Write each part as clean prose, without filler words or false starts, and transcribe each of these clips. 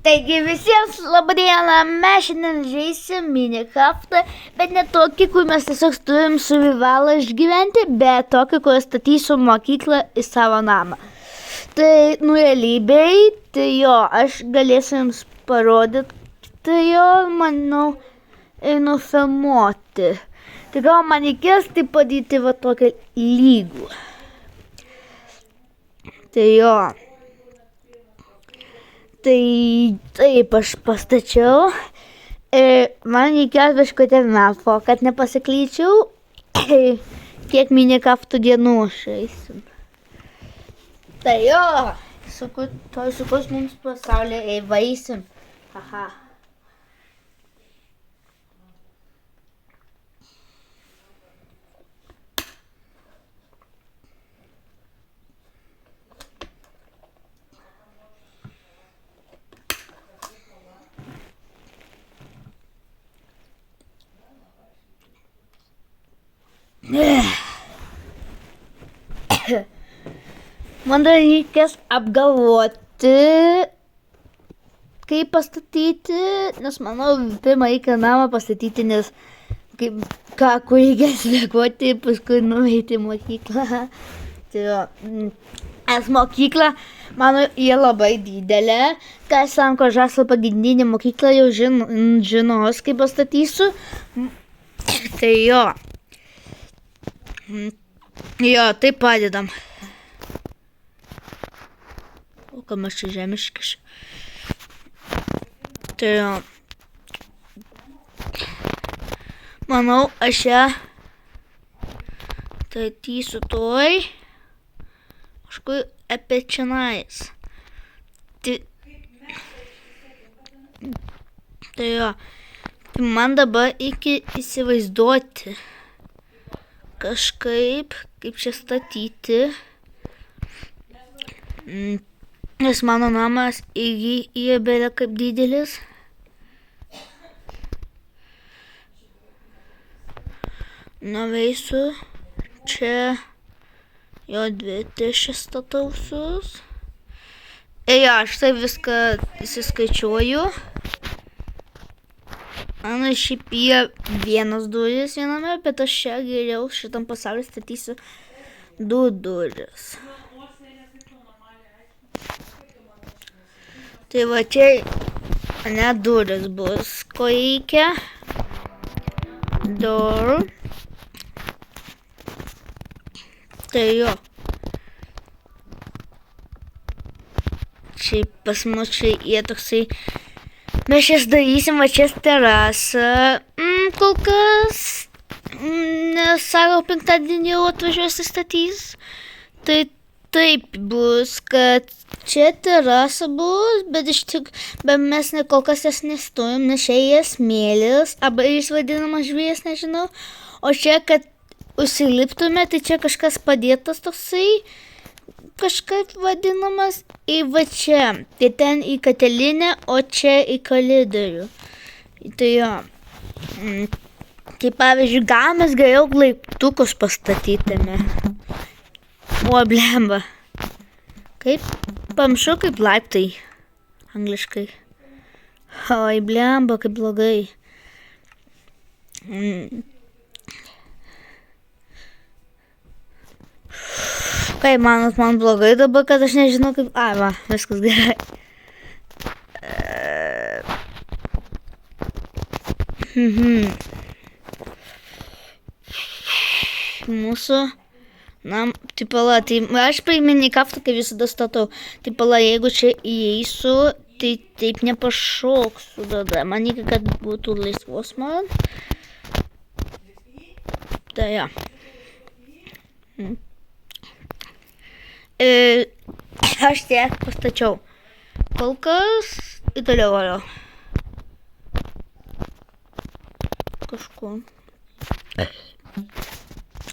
Taigi visiems labą dieną, mes šiandien žaisim Minecraftą, bet ne tokį, kur mes tiesiog turim survivalą išgyventi, bet tokį, kur statysiu mokyklą į savo namą. Tai realybėj, tai jo, aš galėsiu jums parodyti, tai jo, manau, ir nufilmuoti. Tai gal man reikės tai padaryti va tokią lygų. Tai jo. Tai taip aš pastačiau ir man reikėjo kažkokio meto, kad nepasiklyčiau, kiek Minecrafto dienų žaisim. Tai jo, sukurs mums pasaulį įvaisim. Haha. Man dar reikės apgalvoti, kaip pastatyti, nes manau, pirmą reikia namą pastatyti, nes kur reikės reaguoti, paskui nueiti į mokyklą. Tai jo, nes mokykla, mano, jie labai didelė, kas sanko žaslo pagrindinė mokykla jau žinos, kaip pastatysiu. Tai jo. Jo, tai padedam. O kam aš čia žemiškiš? Tai jo. Manau, aš ją statysiu toj. Kažkur apie čionais. Tai jo. Man dabar reikia įsivaizduoti kažkaip, kaip čia statyti, nes mano namas irgi belia kaip didelis. Nuveisiu čia jo 2 statausius. Ir aš tai viską įsiskaičiuoju. Mano šiaip yra vienas duris viename, bet aš čia geriau šitam pasauliu statysiu 2 duris. Tai va čia ne duris bus, ko reikia. Door. Tai jo. Čia pas mus čia yra toksai. Mes čia darysim va čia terasą. Kol kas, nes savo 5-dienį jau atvažiuos ir statys. Tai taip bus, kad čia terasa bus, bet mes kol kas jas nestojom, nes čia yra smėlis, arba jis vadinamas žvėjas, nežinau. O čia, kad užsiliptume, tai čia kažkas padėtas toksai. Kažkaip vadinamas į va čia, tai ten į katilinę, o čia į koridorių. Tai jo, tai pavyzdžiui, gal mes geriau laiptukus pastatytume. O, blemba. Kaip? Pamšu kaip laiptai, angliškai. Oi, blemba, kaip blogai. Kaip manot, man blogai dabar, kad aš nežinau kaip... Ai, va, viskas gerai. Mūsų... Tai pala, tai aš prie Minecraftą, kai visada statau. Tai pala, jeigu čia įeisiu, tai taip nepašoksiu tada. Man reikia, kad būtų laisvos man. Tai ja. Aš tiek pastačiau. Kol kas į toliau valiau. Kažko.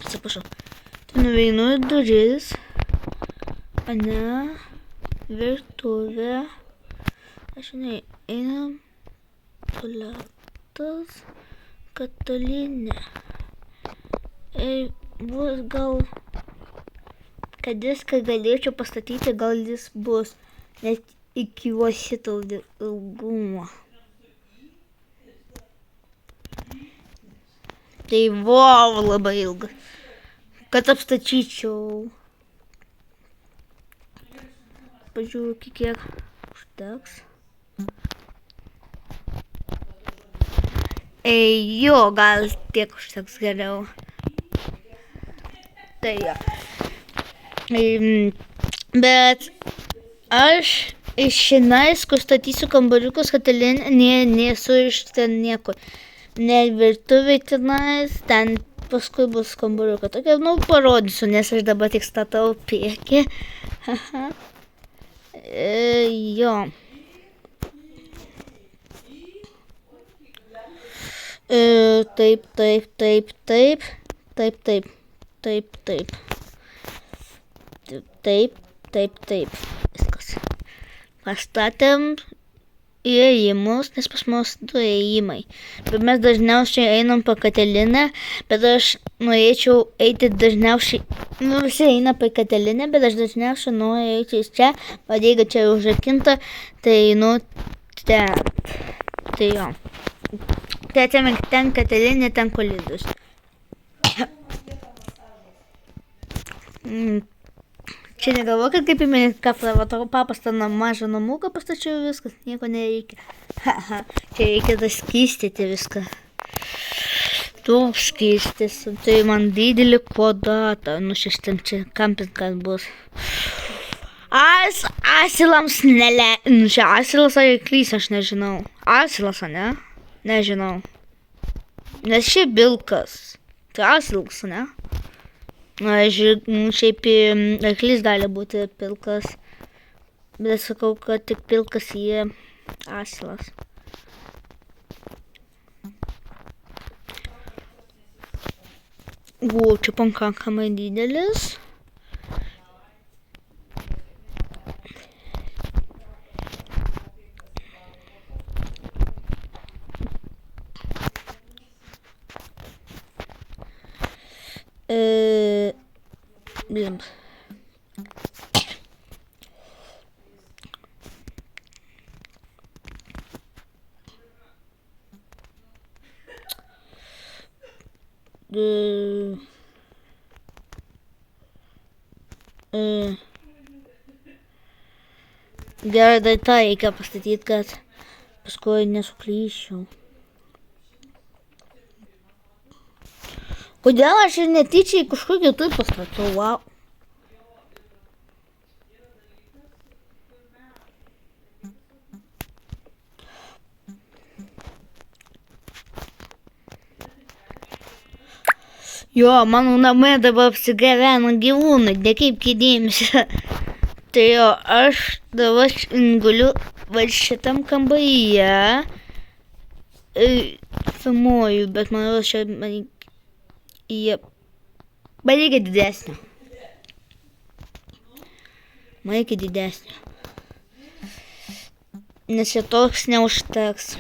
Atsiprašau. Tai nuveinu į duris. Ane. Virtuvė. Aš einam. Tualetas. Katilinė. Ir bus gal... Kad viską galėčiau pastatyti, gal jis bus. Nes iki va šito ilgumo. Tai wow, labai ilgas. Kad apstatyčiau. Pažiūrėjau, kiek užteks. Jo, gal tiek užteks geriau. Tai jo. Bet aš iš šiandien, kur statysiu kambariukus, kad nesu iš ten niekur. Ne virtuvė tenais, ten paskui bus kambariuką. Tokia, parodysiu, nes aš dabar tik statau priekį. Jo. Taip. Viskas. Pastatėm įėjimus, nes pas mus du įėjimai. Bet mes dažniausiai einam po Katelinę, bet aš norėčiau eiti dažniausiai, visi eina po Katelinę, bet aš dažniausiai noriu eiti iš čia, bet jeigu čia užrakinta, tai ten. Tai jo. Tai atsimink, ten Katelinė, ten kolidus. Čia negalvoju, kad kaip įmenėt kaplą, va tokio paprastą mažą namuką pastačiau viskas, nieko nereikia. Čia reikia tas skystyti viską. Daug skystis, tai man didelį kvadratą, šeštam čia kampis kas bus. Asilams čia asilas ar arklys, aš nežinau. Asilas, ne? Nežinau. Nes šiaip vilkas. Tai asilas, ne? Šiaip arklys gali būti pilkas, bet sakau, kad tik pilkas jie asilas. Čia pakankamai didelis. Blimp. Gerai, dar tą reikia pastatyti, kad paskui nesuklyščiau. Kodėl aš ir netyčiai kažkur kitur pastačiau, wow. Jo, mano namai dabar apsigyveno gyvūnai, ne kaip kėdėmėse. Tai jo, aš dabar guliu va šitam kambaryje. Filmuoju, bet manau, čia man reikia didesnio. Nes čia toks neužteks.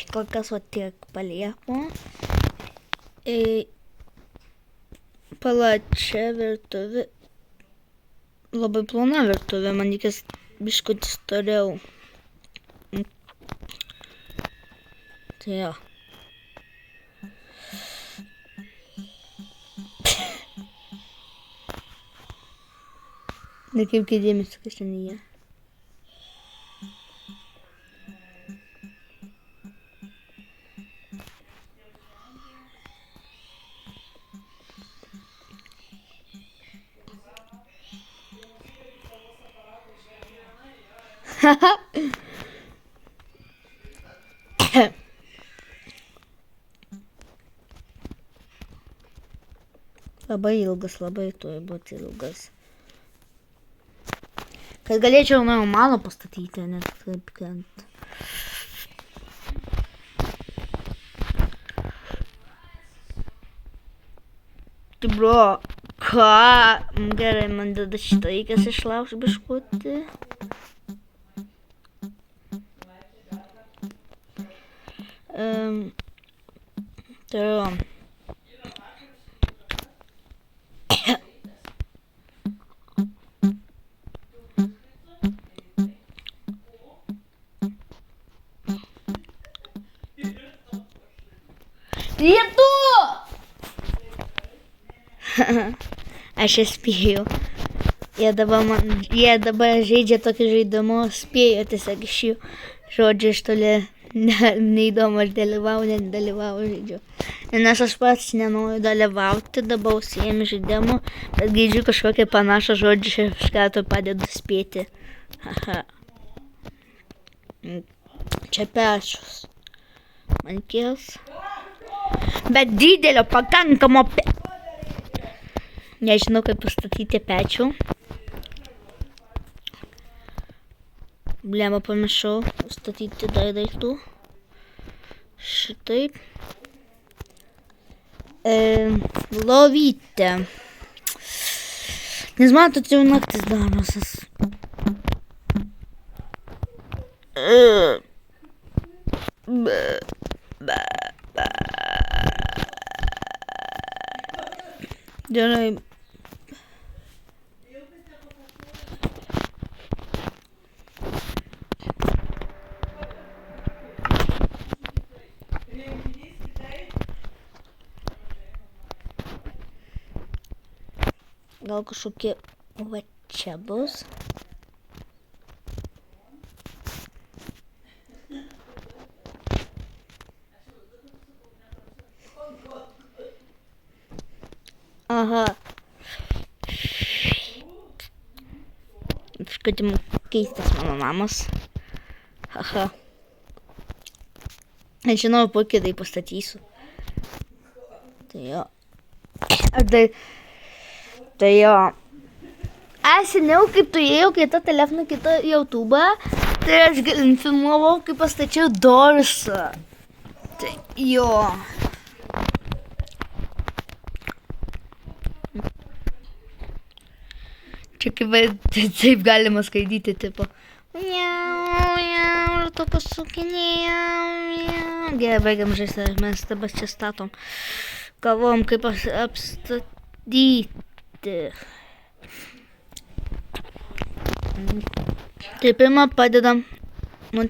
Kol kas va tiek palieku. Plačia virtuvė. Labai plona virtuvė, man reikės biškutį storiau. Tai jo. Ne kaip kėdėmės kišenyje. Labai ilgas, labai turi būti ilgas. Kad galėčiau normalų pastatyti, net kaip krent. Tai bro, Ką? Gerai, man tada šitą reikės išlaužti biškutį. Tai Lietu! Aš spėjau. Jie dabar žaidžia tokį žaidimą, spėjo tiesiog iš jų žodžių iš toli. Neįdomu, aš nedalyvauju žaidžiu. Nes aš pats nenoriu dalyvauti, dabar užsiėmė žaidimu, bet girdžiu kažkokią panašą žodžių, iš karto padedu spėti. Aha. Čia pečius. Man kils. Bet didelio pakankamo Nežinau, kaip pastatyti pečių. Blemba, pamiršau statyti dar daiktų. Šitaip. Lovytė. Nes matot, jau naktis darosis. Gerai. Gal kažkokie va čia bus. Aha. Kažkaip keistas mano namas. Aha. Aš žinau, puikiai tai pastatysiu. Tai jo. Tai jo. Aš seniau, kaip turėjau kitą telefoną, kitą YouTube'ą, tai aš filmavau, kaip pastačiau Dorsą. Tai jo. Čia kaip taip galima skaidyti, tipo. Ir to pasukinėjau. Gerai, baigiam žaisti, mes dabar čia statom. Galvom, kaip apstatyti. Tai pirmą padedam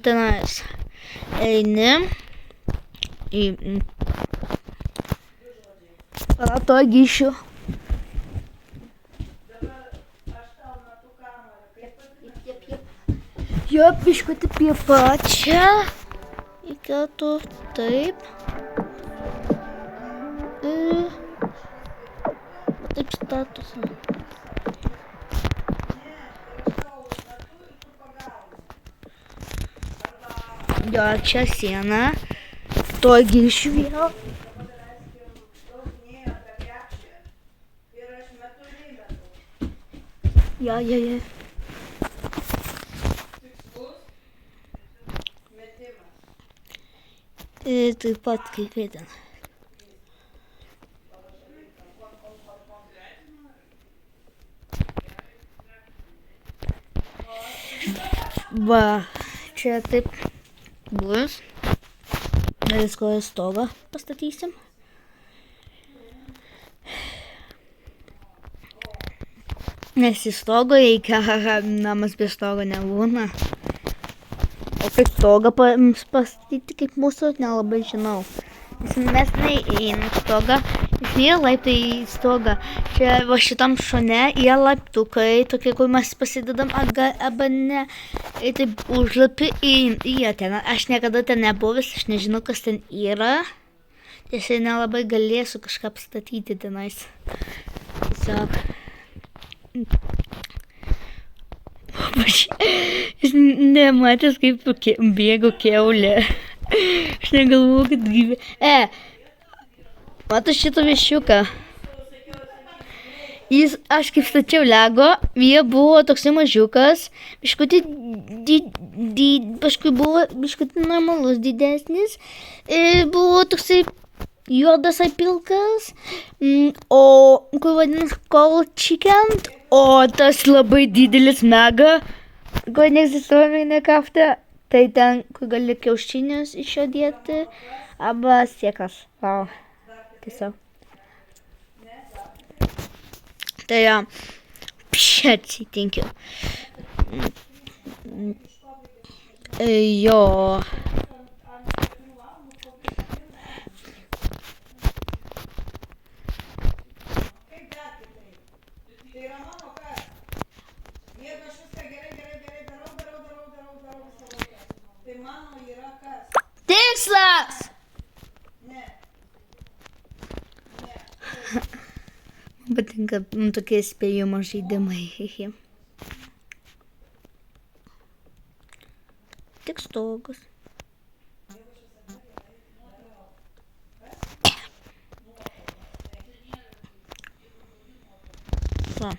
tenais. Eini į palato gyšių. Jo, biškutį prie pačią. Reikėtų taip. Taip statosi. Jo, čia siena. To gyšiu vėl. Jo. Taip pat kaip ten. Va, čia taip bus. Visko stogą pastatysim. Nes į stogą reikia, namas be stogo nebūna. O kaip stogą pastatyti kaip mūsų, nelabai žinau. Mes neįeinam stogą, jie laiptai į stogą. Čia va šitam šone jie laiptukai, tokie, kur mes pasidedam arba ne. Ir taip užlapį į ten. Aš niekada ten nebuvęs, aš nežinau, kas ten yra. Tiesiog nelabai galėsiu kažką pastatyti tenais. Tiesiog. Aš nematęs, kaip bėgo kiaulė. Aš negalvoju, kad gyvė. Matai šitą viešiuką. Aš kaip stačiau Lego, jie buvo toksai mažiukas, biškutį paskui buvo biškutį normalus didesnis, ir buvo toksai juodas ar pilkas, o kur vadinasi cold chicken, o tas labai didelis mega, kur neegzistuoja Minecraft'e, tai ten, kur gali kiaušinius iš jo dėti, arba sėklas. Wow, tiesiog. Tai atsitinkiu. Jo. Tikslas! Patinka tokie spėjimo žaidimai. Tik stogas. Va.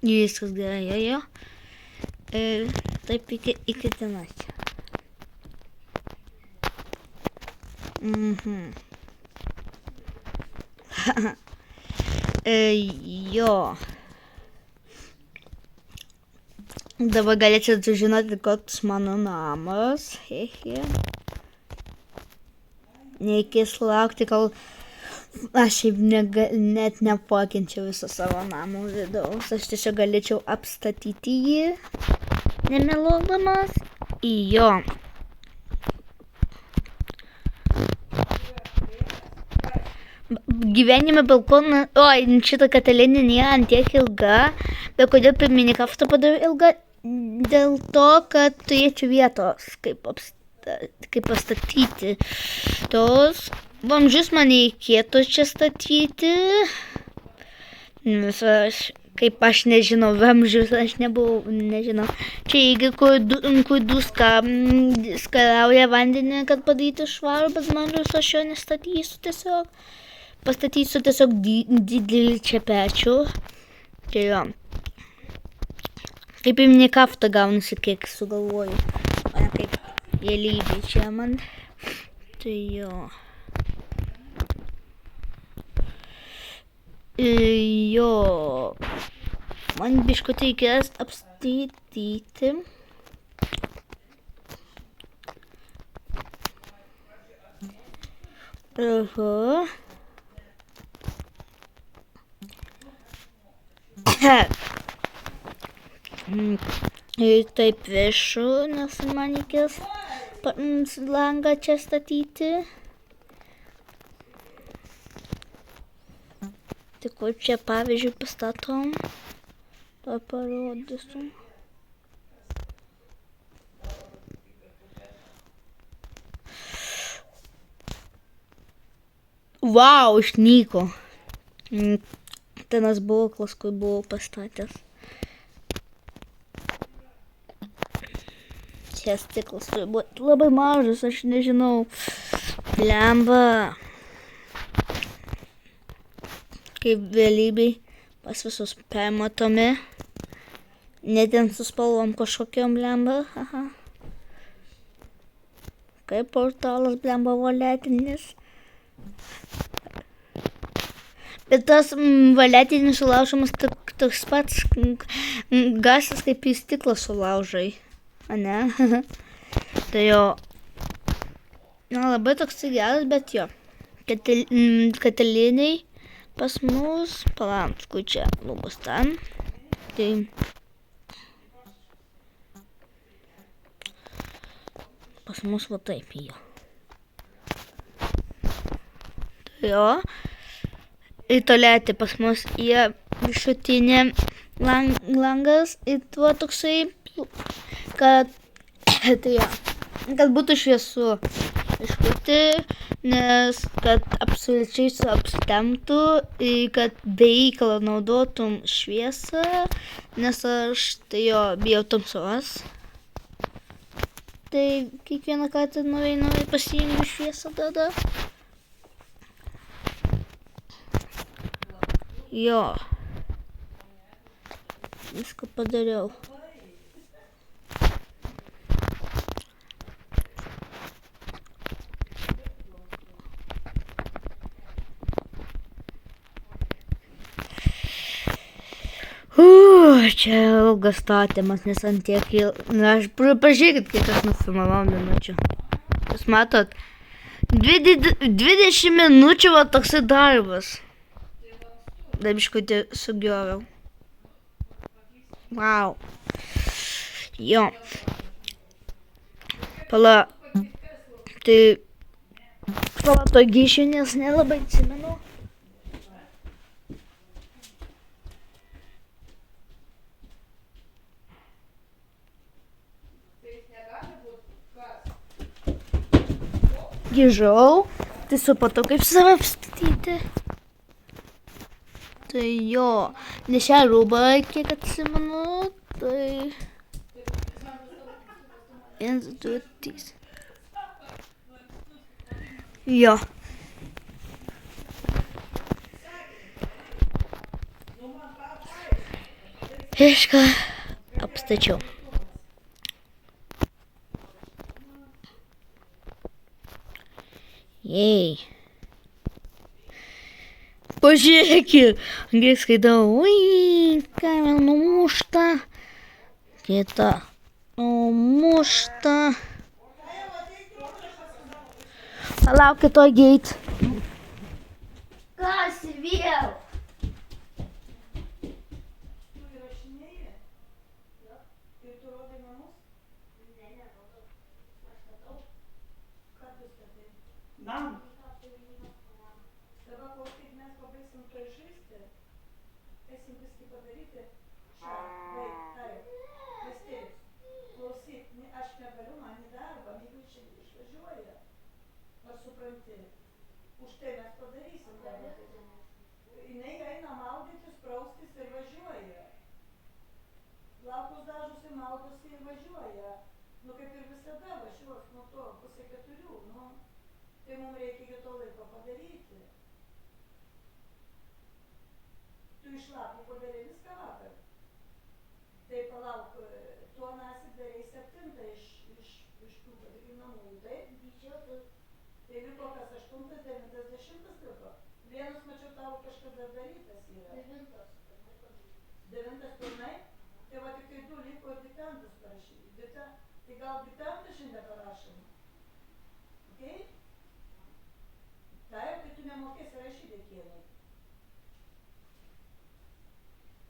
Viskas gerai, jo. Ir taip iki tenais. Jo. Dabar galėčiau sužinoti, koks mano namas. Nereikės laukti, kol aš šiaip net nepakenčiau viso savo namo vidaus. Aš tiesiog galėčiau apstatyti jį, nemeluodamas. Jo. Gyvenime balkoną, šitą katalinę nėra antiek ilga, bet kodėl per Minecraftą padariau ilgą? Dėl to, kad turėčiau vietos, kaip pastatyti. Tos vamzdžius man reikėtų čia statyti. Kaip aš nežinau, vamzdžius aš nežinau. Čia irgi, kur du skalauja vandenį, kad padaryti švarų, bet man aš jo nestatysiu tiesiog. Pastatysiu tiesiog didelį čepečių. Tai jo. Kaip į Minecraftą gaunasi, kiek sugalvoju. O ne kaip realybė čia man. Tai jo. Jo. Man biškutį reikės apstatyti. Ir taip viršų, nes man reikės langą čia statyti. Tai kur čia pavyzdžiui pastatom, parodysiu. Vau, išnyko. Tenas bloklas, kur buvau pastatęs. Čia stiklas turi būti labai mažas, aš nežinau. Blemba. Kaip realybėj pas visus permatomi. Net ten su spalvom kažkokiom blemba. Aha. Kaip portalas blemba voletinis. Bet tas valetinis sulaužamas toks pats garsas, kaip į stiklą sulaužai. Ane? Tai jo. Labai toks geras, bet jo. Kataliniai pas mus. Palauk, kur čia lubos ten. Tai. Pas mus va taip jo. Tai jo. Ir toliau pas mus yra viršutinė langas ir tuo toksai, kad būtų šviesu iškurti, nes kad absoliučiai suapstemtų ir kad be reikalo naudotum šviesą, nes aš tai jo bijau tamsos. Tai kiekvieną kartą nueinu ir pasiimu šviesą tada. Jo. Viską padariau. čia ilgas statymas, nes ant tiek aš pažiūrėkit, kiek aš nufilmavau minučių. Jūs matot, 20 minučių va toksai darbas. Dar biškutį sugioviau. Wow. Jo. Pala. Tai to gyšių, nes nelabai atsimenu. Grįžau, tai supratau, kaip save apstatyti. Tai jo, nes šią rūbą, kiek atsimenu, tai... 1, 2, 3. Jo. Išką apstačiau. Jei. Pažiūrėkit, kai skaitau, ui, kaime numušta, kita numušta. Palaukit to geit. Kas vėl? Nam. Dabar klausyk, mes pabaisim to žaisti. Eisim viską padaryti. Taip. Klausyk, aš negaliu, man į darbą, jeigu čia išvažiuoja. Ar supranti? Už tai mes padarysim dabar. Jinai eina maudytis, praustis ir važiuoja. Plaukus dažosi, maudosi ir važiuoja. Nu kaip ir visada važiuos nuo to 3:30, nu. Tai mums reikia iki to laiko padaryti. Tu iš lapų padarė viską vakar. Tai palauk, tu anąsyk darei 7 iš tų namų, taip? Tai liko kas 8, 9, 10 liko. Vienas mačiau tavo kažkada darytas yra. 9 pilnai? Tai va tik tai 2 liko ir diktantus parašyti. Tai gal diktantą šiandien parašom? Okei? Taip, tai tu nemokėsi rašyti kienai.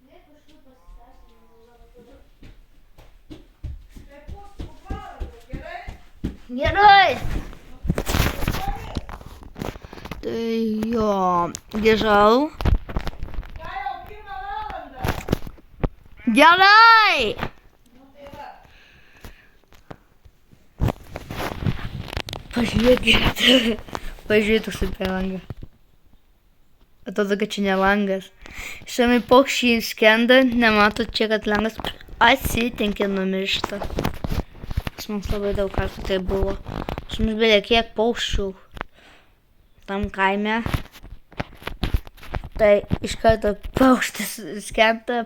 Ne, kažkaip pasisąsinu, labai. Tai pusų valandą, gerai? Gerai. Tai jo, grįžau. Ką jau 1 valandą? Gerai. Nu tai va. Pažiūrėkit. Pažiūrėtų per langą. Atrodo, kad čia ne langas. Šiame paukščiai skenda, nematot čia, kad langas atsitenkė numiršta. Pas mums labai daug kartų tai buvo. Pas mums beveik kiek paukščių tam kaime. Tai iš karto paukštis skenda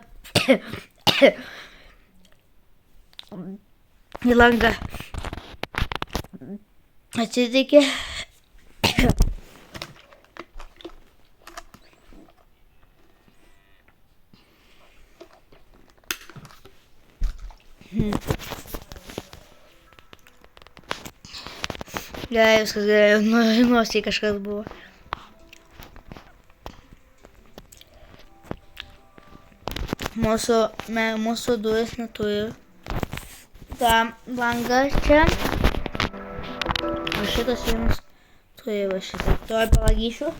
į langą. Atsitikė. Gerai, viskas gerai, nuosiai kažkas buvo. Mūsų duris neturi tą langą čia. O šitas jums turi va šitą. Tuoj palagysiu.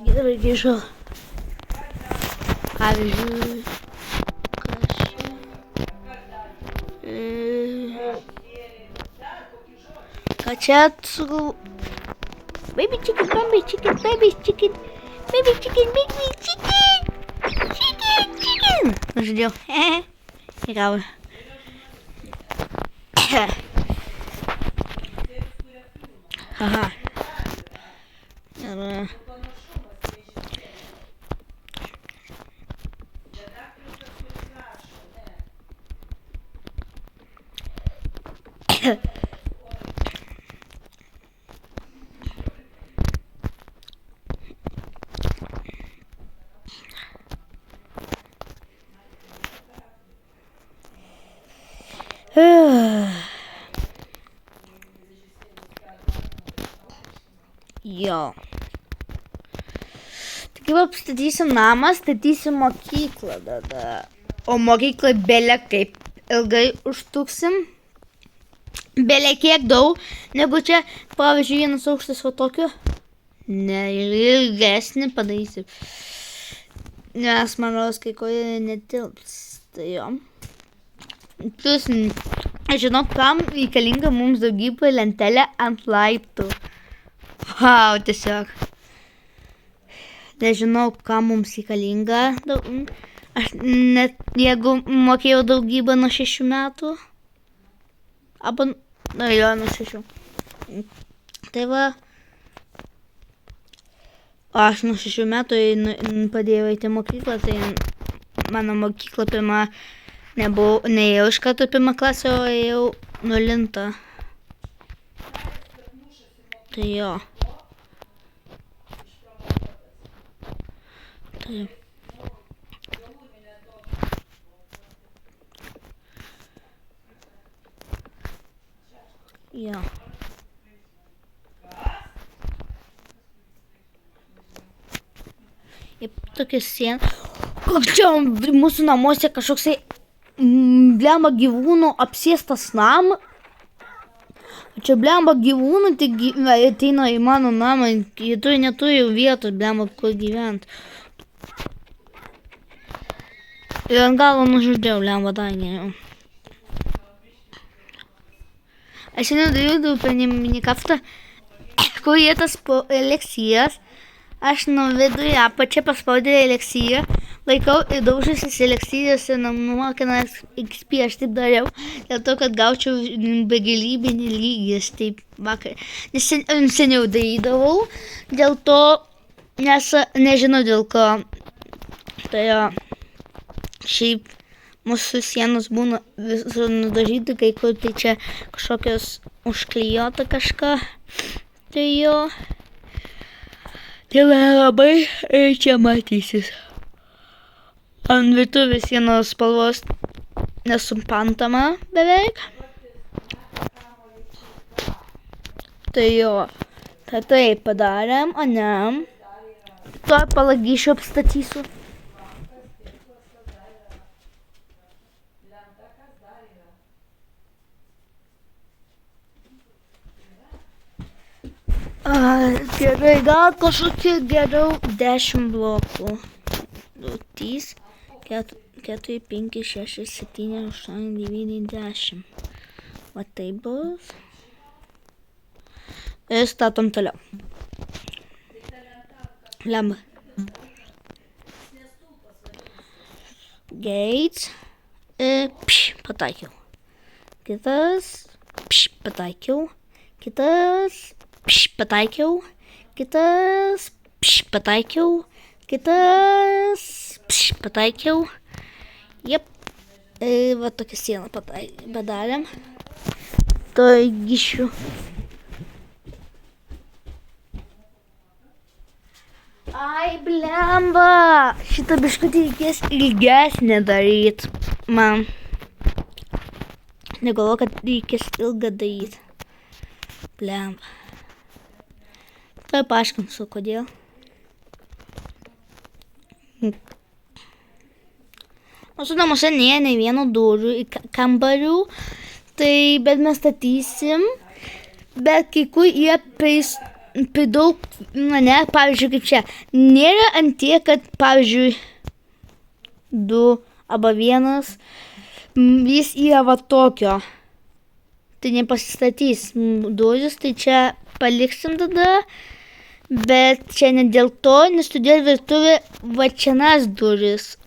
Gerai, grįžau. Pavyzdžiui, ką čia sugalvo... Baby chicken, baby chicken, baby chicken, baby chicken, baby chicken, chicken, chicken. Žodžiu, gavo. Aha. Ir... Jo. Tai kaip apstatysim namą, statysim mokyklą tada. O mokyklą belė kaip ilgai užtuksim. Belė kiek daug, negu čia, pavyzdžiui, vienas aukštas va tokio. Ne, ilgesnį padarysiu. Nes manau, kai koja netilps. Tai jo. Plus, žinau, kam reikalinga mums daugybė lentelė ant laiptų. Wow, tiesiog. Nežinau, kam mums reikalinga. Aš net jeigu mokėjau daugybę nuo 6 metų. Arba, jo, nuo 6. Tai va. Aš nuo 6 metų padėjau eiti į mokyklą, tai mano mokykla pirma neėjau iš karto pirmą klasę, o ėjau 0. Tai jo. Tai jo. Jo. Ir tokia siena. Koks čia mūsų namuose kažkoksai blemba gyvūnų apsėstas namas. Čia blemba gyvūnų tik ateina į mano namą. Jie neturi vietos blemba kur gyventi. Ir ant galo nužudžiau blemba dar geriau. Aš šiandien darydavau per Minecraftą, kur yra tas eliksijas. Aš nuvedu į apačią, paspaudžiu eliksyrą, laikau ir daužusis eliksyrus ir numokina XP. Aš taip dariau, dėl to, kad gaučiau begalybinį lygį. Taip vakar. Nes seniau darydavau, dėl to, nes nežinau dėl ko. Tai jo, šiaip mūsų sienos būna visur nudažyti, kai kur tai čia kažkokios užklijuota kažką. Tai jo. Tai labai čia matysis. Ant virtuvės sienos spalvos nesuprantama beveik. Tai jo. Tai taip padarėm, o ne. Tuo palagyšiu apstatysiu. Gerai, gal kažkokie geriau 10 blokų. 3, 4, 5, 6, 7, 8, 9, 10. Va taip bus. Ir statom toliau. Lemba. Gates. Pataikiau. Kitas. Pataikiau. Kitas. Pataikiau, kitas, pataikiau, kitas, pataikiau. Jep, va tokią sieną padarėm. Tai gišiu. Ai, blemba, šitą biškutį reikės ilgesnę daryt man. Negalvoju, kad reikės ilgą daryt. Blemba. Tai paaiškinsiu, kodėl. Mūsų namuose nėra nei vieno durų kambarių, tai bet mes statysim, bet kai kur jie per daug, pavyzdžiui, kaip čia, nėra ant tiek, kad, pavyzdžiui, 2 arba 1, jis yra va tokio. Tai nepasistatys duris, tai čia paliksim tada. Bet čia ne dėl to, nes todėl virtuvė va čianas duris.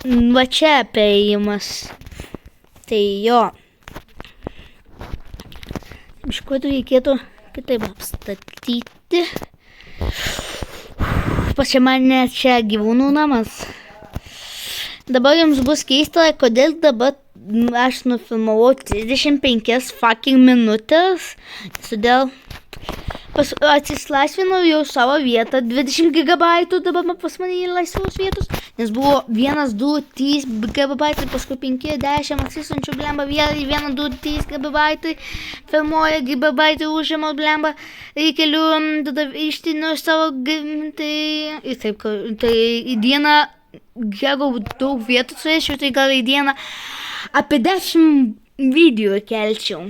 Va čia priėjimas. Tai jo. Biškuotų reikėtų kitaip apstatyti. Pačia mane čia gyvūnų namas. Dabar jums bus keista, kodėl dabar aš nufilmavau 35 fucking minutės. Todėl atsislaisvinau jau savo vietą, 20 gigabaitų, dabar pas mane laisvos vietos, nes buvo 1, 2, 3 gigabaitai, paskui 5, 10, atsisiunčiu blemba, 1, 2, 3 gigabaitai, filmuoja gigabaitai, užėmau blemba, keliu, tada ištinu savo, tai į dieną, jeigu daug vietų turėčiau, tai gal į dieną apie 10 video kelčiau,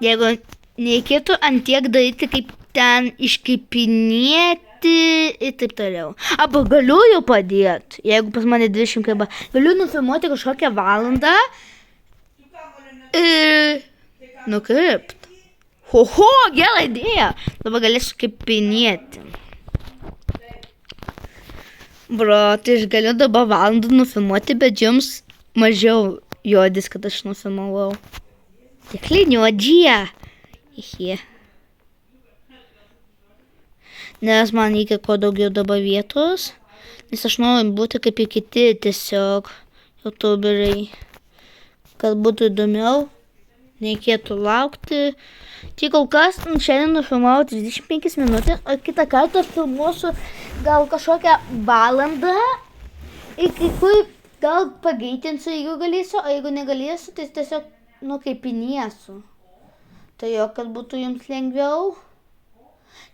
jeigu nereikėtų ant tiek daryti, kaip ten iškreipinėti ir taip toliau. Arba galiu jau padėti, jeigu pas mane 20 KB. Galiu nufilmuoti kažkokią valandą ir nukreipti. Oho, gera idėja. Dabar galėsiu kreipinėti. Bro, tai aš galiu dabar valandą nufilmuoti, bet jums mažiau juodis, kad aš nufilmavau. Tikrai juodžia. Ihe. Nes man reikia kuo daugiau dabar vietos, nes aš noriu būti kaip ir kiti tiesiog youtuberiai, kad būtų įdomiau, nereikėtų laukti. Tai kol kas šiandien nufilmavau 35 minutės, o kitą kartą filmuosiu gal kažkokią valandą ir kai gal pagreitinsiu, jeigu galėsiu, o jeigu negalėsiu, tai tiesiog nukreipinėsiu. Tai jo, kad būtų jums lengviau.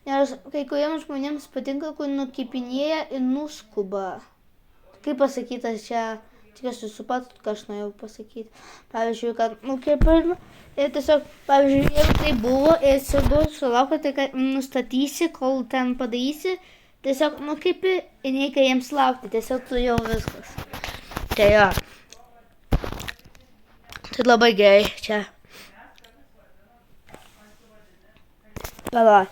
Nes kai kuriems žmonėms patinka, kai nukreipinėja ir nuskuba. Kaip pasakyti, čia tikiuosi supratot, ką aš norėjau pasakyti. Pavyzdžiui, kad nukreipinėja ir tiesiog, pavyzdžiui, jeigu tai buvo ir svarbu sulaukti, kad nustatysi, kol ten padarysi, tiesiog nukreipi ir nereikia jiems laukti, tiesiog tu jau viskas. Tai jo. Tai labai gerai čia. Pala.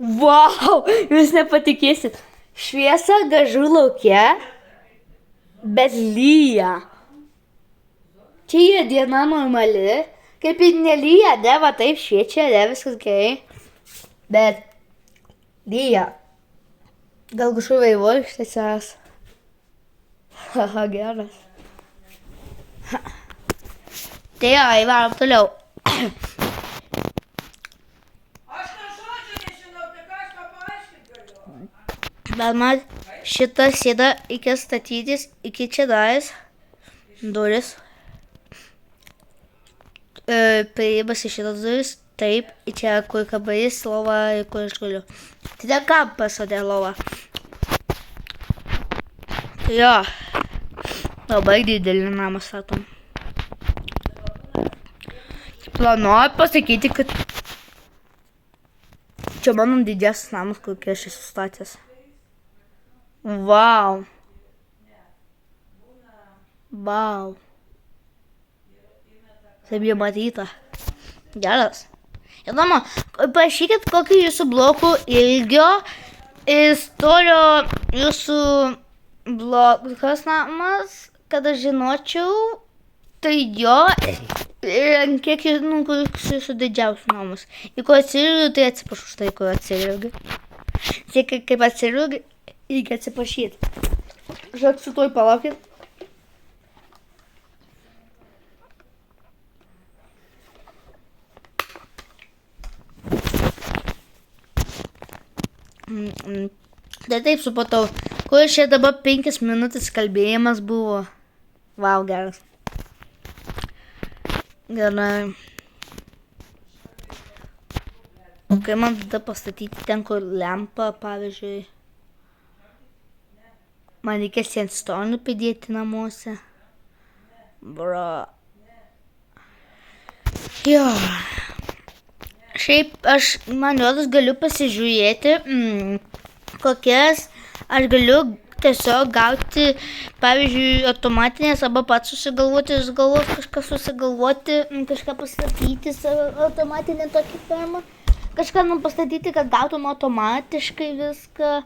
Vau, jūs nepatikėsit. Šviesa gražu lauke, bet lyja. Čia yra diena normali, kaip ir nelyja, ne, va taip šviečia, ne, viskas gerai. Bet lyja. Gal kažkur vaivorykštės es. Haha, geras. Tai jo, įvarom toliau. Bet man šitą sėdą reikia statytis iki čia dais, duris. Priėbas į šitas duris, taip, į čia kur kabarys, lova ir kur aš galiu. Tai ten kampas, o ne lova. Tai jo, labai didelį namą statom. Planuoju pasakyti, kad čia mano didesnis namas, kokį aš esu statęs. Vau. Vau. Taip jau matyta. Geras. Įdomu, parašykit kokį jūsų blokų ilgio ir storio jūsų blokas namas, kad aš žinočiau, tai jo ir kiek jūsų didžiausių namus. Ir ko atsirgiu, tai atsiprašau štai, ko atsirgiu. Tiek kaip atsirgiu, reikia atsiprašyti. Žiūrėk, su tuoj palaukit. Tai taip supratau. Kur čia dabar 5 minutės kalbėjimas buvo. Vau, geras. Gerai. O kai man tada pastatyti ten, kur lempa, pavyzdžiui. Man reikia sandstone pridėti namuose. Bro. Jo. Šiaip man rodos galiu pasižiūrėti, kokias aš galiu tiesiog gauti, pavyzdžiui, automatinės arba pats susigalvoti, iš galvos kažką susigalvoti, kažką pastatyti automatinę tokį fermą. Kažką pastatyti, kad gautum automatiškai viską.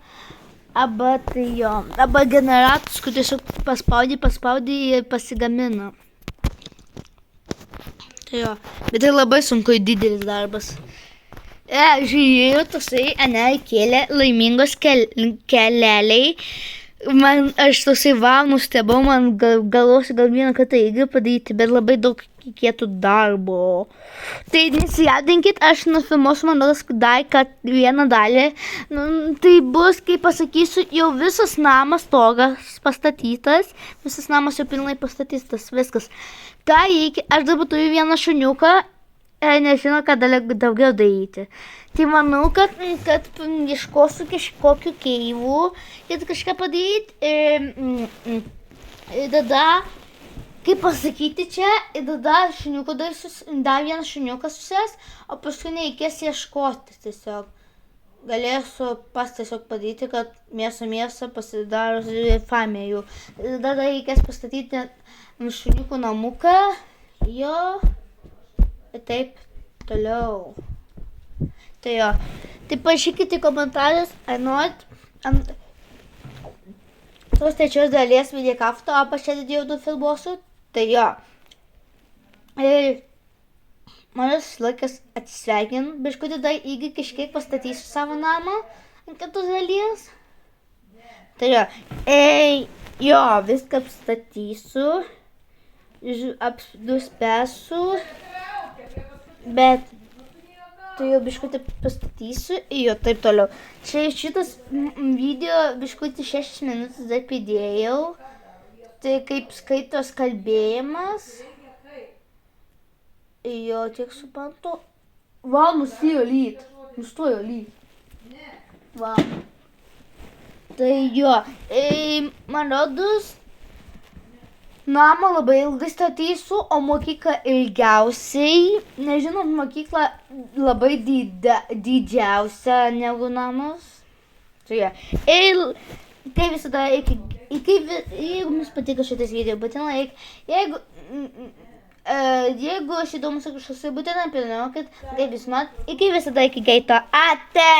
Arba tai jo, arba generatorius, kur tiesiog paspaudi ir pasigamina. Tai jo, bet tai labai sunku ir didelis darbas. Žiūrėjau, toksai, kėlė laimingos keleliai. Aš toksai nustebau, man galvosiu gal vieną kartą irgi padaryti, bet labai daug reikėtų darbo. Tai nesijaudinkit, aš nufilmuosiu Mandaros dar vieną dalį. Tai bus, kaip pasakysiu, jau visas namas stogas pastatytas, visas namas jau pilnai pastatytas, viskas. Ką reikia, aš dabar turiu vieną šuniuką, nežinau, ką daugiau daryti. Tai manau, kad ieškosiu kažkokių keivų ir kažką padaryti. Ir tada, kaip pasakyti čia, ir tada šuniuką dar vieną šuniuką susiras, o paskui nereikės ieškoti tiesiog. Galėsiu tiesiog padaryti, kad mėsą pasidaro famėjų. Ir tada reikės pastatyti šuniukų namuką, jo, ir taip toliau. Tai jo, tai parašykite komentarus, ar norit ant tos trečios dalies Minecrafto, aš čia jau nufilmuosiu. Tai jo. Ir manas laikas atsisveikint, biškutį dar irgi kažkiek pastatysiu savo namą ant kitos dalies. Tai jo. Jo, viską apstatysiu, nuspęsiu, bet tai jau biškutį pastatysiu ir jo taip toliau. Čia šitas video biškutį 6 minutės dar pridėjau. Tai kaip skaitos kalbėjimas. Ir jo tiek suprantu. Va, nustojo lyt. Va. Tai jo. Man rodos, namą labai ilgai statysiu, o mokyklą ilgiausiai. Nežinau, mokykla labai didžiausia negu namas. Tai jo. Ir kaip visada, jeigu jums patiko šitas video, būtinai jeigu aš įdomus kažkas, būtinai pilniokit, kaip visuomet, iki visada iki greito ate!